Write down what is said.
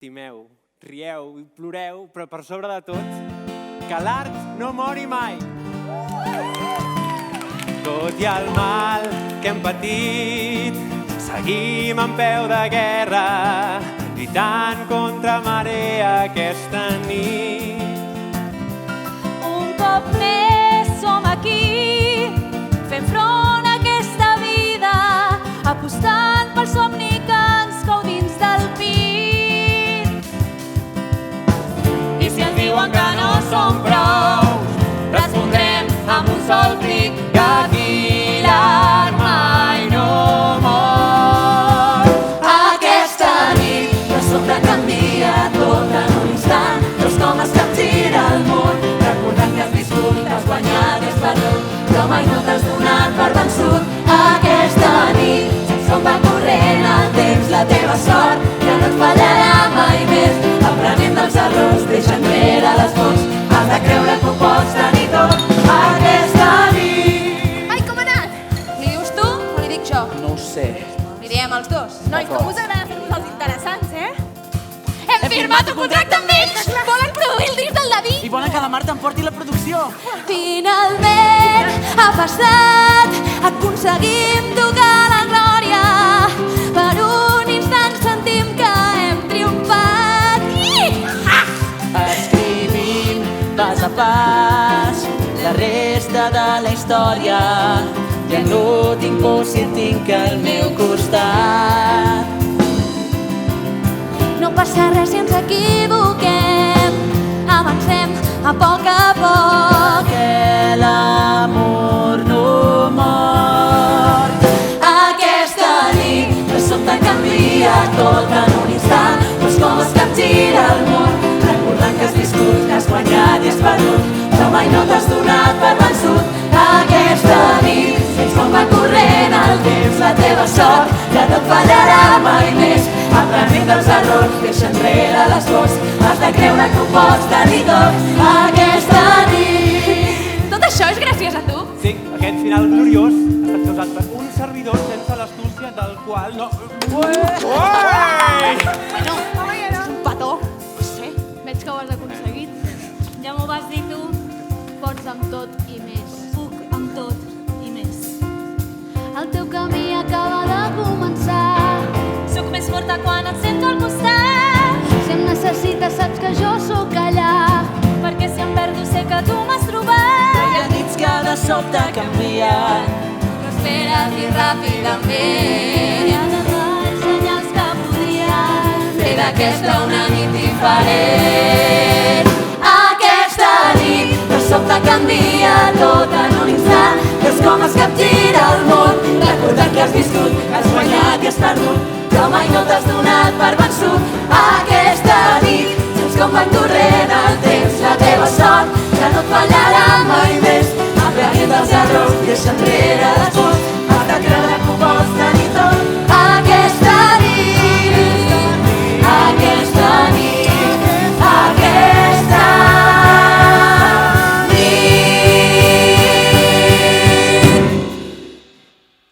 Estimeu, rieu i ploreu, però per sobre de tot, que l'art no mori mai. Tot i el mal que hem patit, seguim en peu de guerra, lluitant contra marea aquesta nit. Un cop més som aquí, fent front a aquesta vida, apostant pel somni que ens cau dins del pit. I si ens diuen que no som prou, respondrem amb un sol crit que aquí l'art mai no mor. Aquesta nit de sobte canvia tot en un instant, veus com es capgira el món, recordant que has viscut, que has guanyat i has perdut, però mai no t'has donat per vençut. Aquesta nit, sense on va corrent el temps, la teva sort ja no et fallarà mai més. Aprenent dels errors, deixa enrere les pors, has de creure que ho pots tenir tot. Aquesta nit... Ai, com ha anat? Li dius tu o li dic jo? No ho sé. Li diem els dos. Noi, com us agrada fer-vos els interessants, Hem firmat un contracte amb ells! Volen produir el disc del David! I volen que la Marta em porti la producció. Finalment ha passat, aconseguim tocar la glòria. Per un instant sentim que hem triomfat. Escrivim pas a pas la resta de la història. Ja no tinc por si et tinc al meu costat. No passa res si ens equivoquem, avancem a poc a poc. Que l'amor no mor. Aquesta nit de sobte canvia tot en un instant, veus com es capgira el món, recordant que has viscut, que has guanyat i has perdut, però mai no t'has donat per vençut. Aquesta nit, sents com va corrent el temps, la teva sort ja no et fallarà mai més. Aprenent dels errors, deixa enrere les pors, has de creure que ho pots tenir tot. Aquesta nit... Tot això és gràcies a tu? Sí, aquest final gloriós ha estat causat per un servidor sense l'astúcia del qual no... Uai! Bueno, és un petó. No sé. Veig que ho has aconseguit. Ja m'ho vas dir tu. Pots amb tot i més. Puc amb tot i més. El teu camí acaba de començar. Sóc més forta quan et sento al costat. Si em necessites saps que jo sóc allà, perquè si em perdo sé que tu m'has trobat. Hi ha nits que de sobte canvien, Però espera't i ràpidament. Hi ha detalls, senyals que podrien fer d'aquesta una nit diferent. Aquesta nit de sobte canvia tot en un instant, veus com es capgira el món, recordant que has viscut, que has guanyat i has perdut, però mai no t'has donat per vençut. Aquesta nit, sents com va corrent el temps, la teva sort ja no et fallarà